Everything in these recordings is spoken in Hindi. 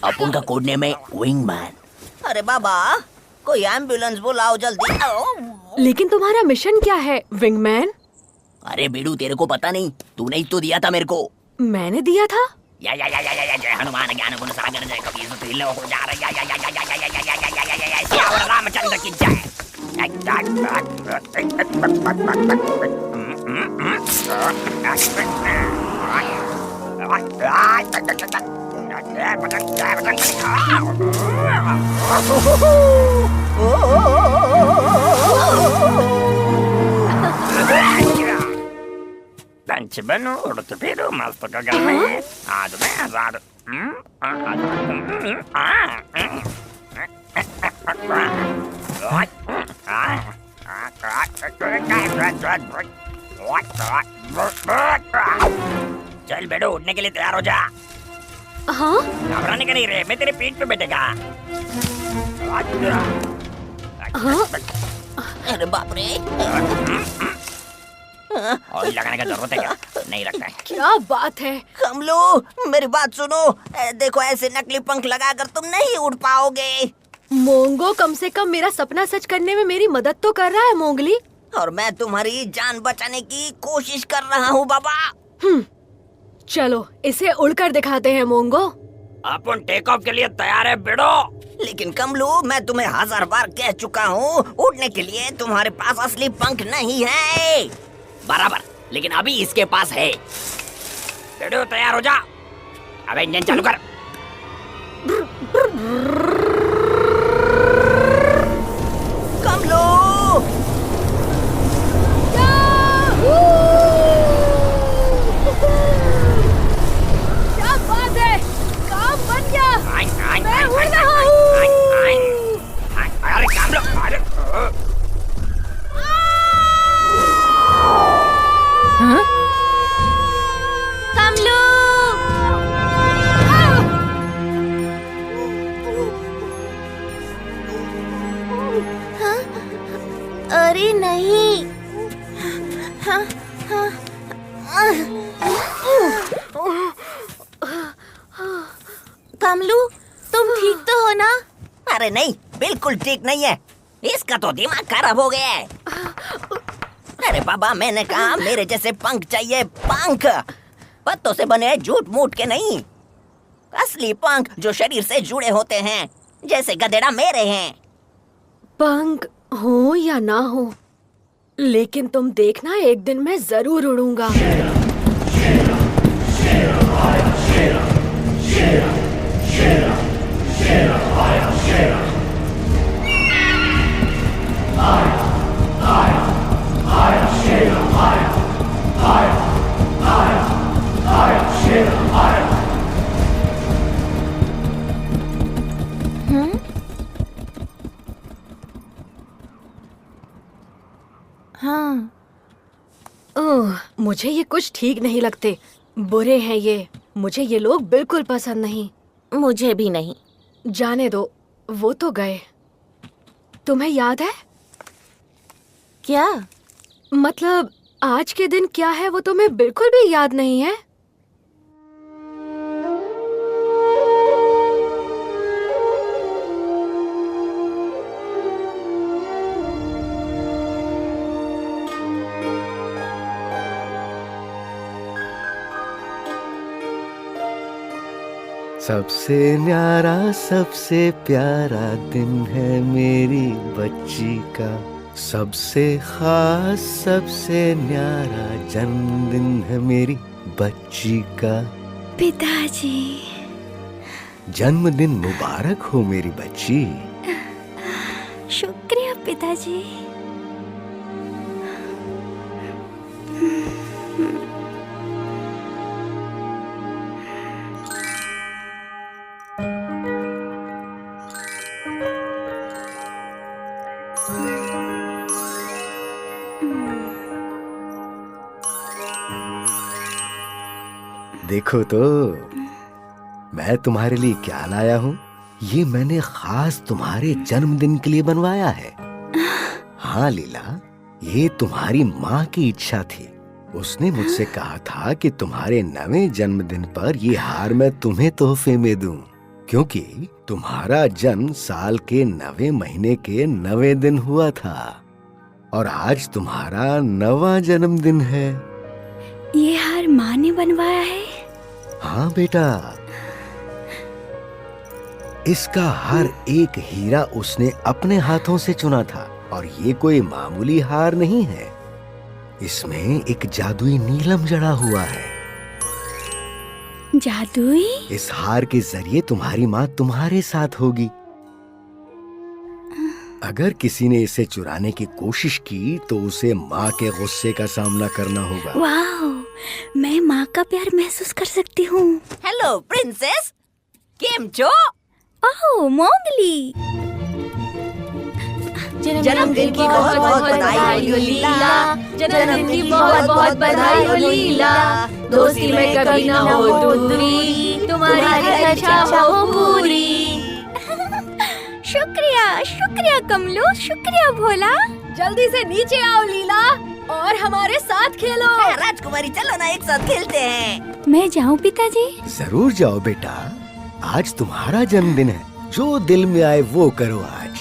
अपन का कोड नेम है विंगमैन। अरे बाबा, कोई एम्बुलेंस बुलाओ जल्दी। लेकिन तुम्हारा मिशन क्या है विंगमैन? अरे बेडू, तेरे को पता नहीं? तूने ही तो दिया था मेरे को। मैंने दिया था? या जय हनुमान ज्ञान गुण सागर जय कबीर तिल्लो हो जा रहा या सियावर रामचंद्र की जय। Tanchibanu urtupiru mastakagalme adume azadu चल बेडो, उठने के लिए तैयार हो जा। हाँ? घबराने का नहीं रे, मैं तेरे पीठ पे बैठेगा। हाँ? अरे बाप रे, ऑयल लगाने का जरूरत है क्या? नहीं लगता है। क्या बात है? कमलू, मेरी बात सुनो। देखो, ऐसे नकली पंख लगाकर तुम नहीं उड़ पाओगे। मोंगो कम से कम मेरा सपना सच करने में मेरी मदद तो कर रहा है मोंगली। और मैं तुम्हारी जान बचाने की कोशिश कर रहा हूँ बाबा। चलो इसे उड़कर दिखाते हैं मोंगो। अपन टेक ऑफ के लिए तैयार है बेडो। लेकिन कमलू, मैं तुम्हें 1000 बार कह चुका हूँ, उड़ने के लिए तुम्हारे पास असली पंख नहीं है। बराबर, लेकिन अभी इसके पास है। बेडो तैयार हो जा। अब इंजन चालू कर। कमलू, क्या बात है, काम बन गया। मैं उड़ रहा हूँ। अरे काम लो, अरे कमलू, अरे नहीं। हाँ, हाँ, कमलू, तुम ठीक तो हो ना? अरे नहीं, बिल्कुल ठीक नहीं है। इसका तो दिमाग खराब हो गया है। अरे बाबा, मैंने कहा मेरे जैसे पंख चाहिए, पंख। पत्तों से बने झूठ मूठ के नहीं, असली पंख जो शरीर से जुड़े होते हैं, जैसे गधेड़ा मेरे हैं। पंख हो या ना हो, लेकिन तुम देखना, एक दिन मैं जरूर उड़ूंगा। हाँ, ओह, मुझे ये कुछ ठीक नहीं लगते। बुरे हैं ये। मुझे ये लोग बिल्कुल पसंद नहीं। मुझे भी नहीं। जाने दो, वो तो गए। तुम्हें याद है? क्या? मतलब आज के दिन क्या है वो तुम्हें बिल्कुल भी याद नहीं है? सबसे न्यारा सबसे प्यारा दिन है मेरी बच्ची का, सबसे खास सबसे न्यारा जन्मदिन है मेरी बच्ची का। पिताजी, जन्मदिन मुबारक हो मेरी बच्ची। शुक्रिया पिताजी। देखो तो मैं तुम्हारे लिए क्या लाया हूँ। ये मैंने खास तुम्हारे जन्मदिन के लिए बनवाया है। हाँ लीला, ये तुम्हारी माँ की इच्छा थी। उसने मुझसे कहा था कि तुम्हारे 9वें जन्मदिन पर ये हार मैं तुम्हें तोहफे में दूं, क्योंकि तुम्हारा जन्म साल के 9वें महीने के 9वें दिन हुआ था और आज तुम्हारा 9वां जन्मदिन है। ये हार माँ ने बनवाया है? हाँ बेटा, इसका हर एक हीरा उसने अपने हाथों से चुना था और ये कोई मामूली हार नहीं है। इसमें एक जादुई नीलम जड़ा हुआ है। जादुई? इस हार के जरिए तुम्हारी माँ तुम्हारे साथ होगी। अगर किसी ने इसे चुराने की कोशिश की तो उसे माँ के गुस्से का सामना करना होगा। वाह, मैं माँ का प्यार महसूस कर सकती हूँ। हेलो प्रिंसेस, केम छो? ओह मोंगली, जन्मदिन की बहुत बहुत बधाई हो लीला, जन्मदिन की बहुत बहुत बधाई हो लीला, दोस्ती में कभी ना हो दूरी, तुम्हारी इच्छा हो पूरी। शुक्रिया शुक्रिया कमलू, शुक्रिया भोला। जल्दी से नीचे आओ लीला और हमारे साथ खेलो। राजकुमारी चलो ना एक साथ खेलते हैं। मैं जाऊँ पिताजी? जरूर जाओ बेटा, आज तुम्हारा जन्मदिन है। जो दिल में आए वो करो आज।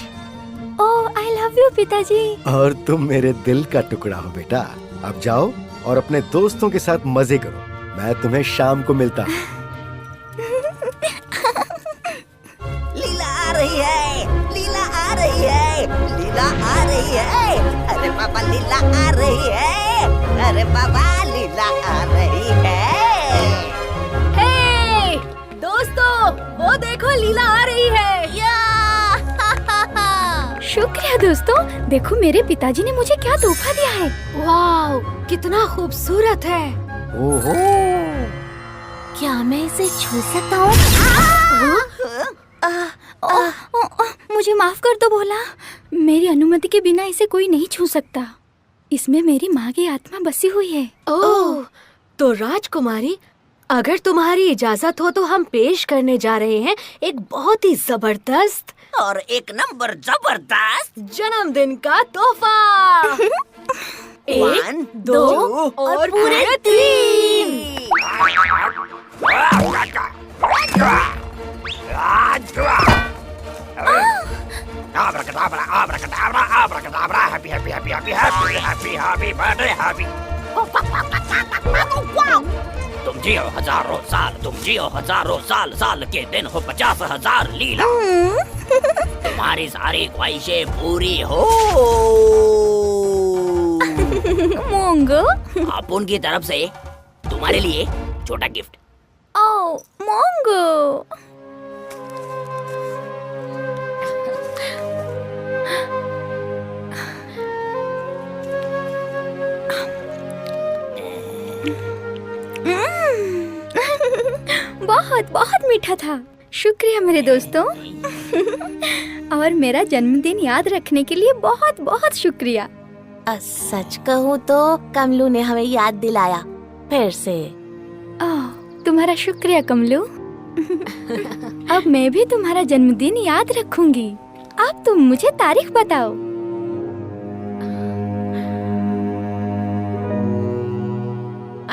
ओह आई लव यू पिताजी। और तुम मेरे दिल का टुकड़ा हो बेटा। अब जाओ और अपने दोस्तों के साथ मजे करो। मैं तुम्हें शाम को मिलता हूँ। लीला आ रही है, लीला आ रही है, लीला आ रही है। अरे पापा लीला आ रही है, अरे पापा लीला आ रही है। हे दोस्तों, वो देखो लीला आ रही है। शुक्रिया दोस्तों, देखो मेरे पिताजी ने मुझे क्या तोहफा दिया है। वाह, कितना खूबसूरत है। ओहो, क्या मैं इसे छू सकता हूँ? मुझे माफ कर दो भोला, मेरी अनुमति के बिना इसे कोई नहीं छू सकता। इसमें मेरी माँ की आत्मा बसी हुई है। ओह, तो राजकुमारी, अगर तुम्हारी इजाजत हो तो हम पेश करने जा रहे हैं एक बहुत ही जबरदस्त और एक नंबर जबरदस्त जन्मदिन का तोहफा। 1, 2 और पूरे 3। Abracadabra, abracadabra, abracadabra, happy, happy, happy, happy, happy, happy, happy birthday, happy. तुम जियो हजारों साल, तुम जियो हजारों साल, साल के दिन हो 50,000 लीला। तुम्हारी सारी ख्वाहिशें पूरी हो। मोंगो, आप उनकी तरफ से तुम्हारे लिए छोटा गिफ्ट। ओह मोंगो। बहुत बहुत मीठा था। शुक्रिया मेरे दोस्तों। और मेरा जन्मदिन याद रखने के लिए बहुत बहुत शुक्रिया। सच कहूँ तो कमलू ने हमें याद दिलाया फिर से। ओह, तुम्हारा शुक्रिया कमलू। अब मैं भी तुम्हारा जन्मदिन याद रखूंगी। अब तुम मुझे तारीख बताओ।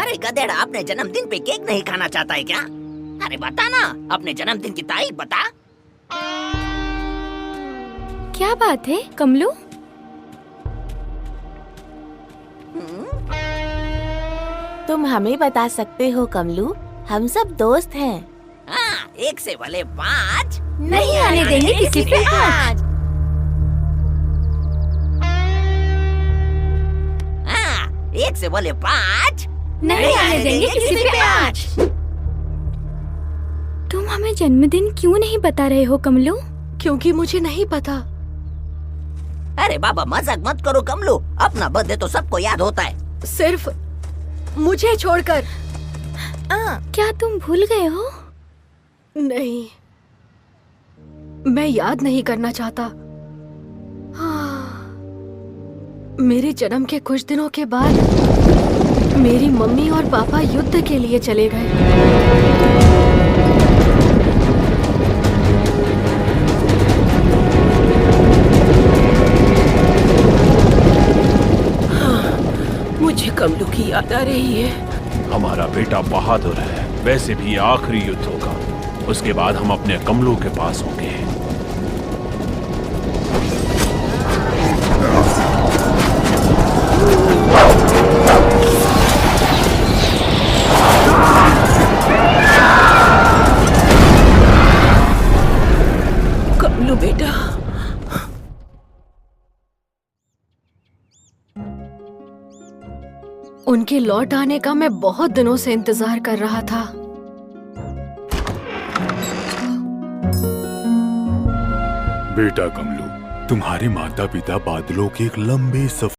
अरे गधेड़ा, अपने जन्मदिन पे केक नहीं खाना चाहता है क्या? अरे बता ना, अपने जन्मदिन की तारीख बता। क्या बात है कमलू? तुम हमें बता सकते हो कमलू, हम सब दोस्त हैं। हाँ, 1 से भले 5 नहीं आने देंगे किसी पे आज। हाँ, 1 से भले 5 नहीं आने देंगे किसी पे आज। तुम हमें जन्मदिन क्यों नहीं बता रहे हो कमलू? क्योंकि मुझे नहीं पता। अरे बाबा मजाक मत करो कमलू, अपना बर्थडे तो सबको याद होता है। सिर्फ मुझे छोड़कर। क्या तुम भूल गए हो? नहीं, मैं याद नहीं करना चाहता। मेरे जन्म के कुछ दिनों के बाद मेरी मम्मी और पापा युद्ध के लिए चले गए। मुझे कमलू की याद आ रही है। हमारा बेटा बहादुर है, वैसे भी आखिरी युद्ध होगा उसके बाद हम अपने कमलों के पास होंगे। कमलू बेटा, उनके लौट आने का मैं बहुत दिनों से इंतजार कर रहा था। बेटा कमलू, तुम्हारे माता पिता बादलों के एक लंबे सफर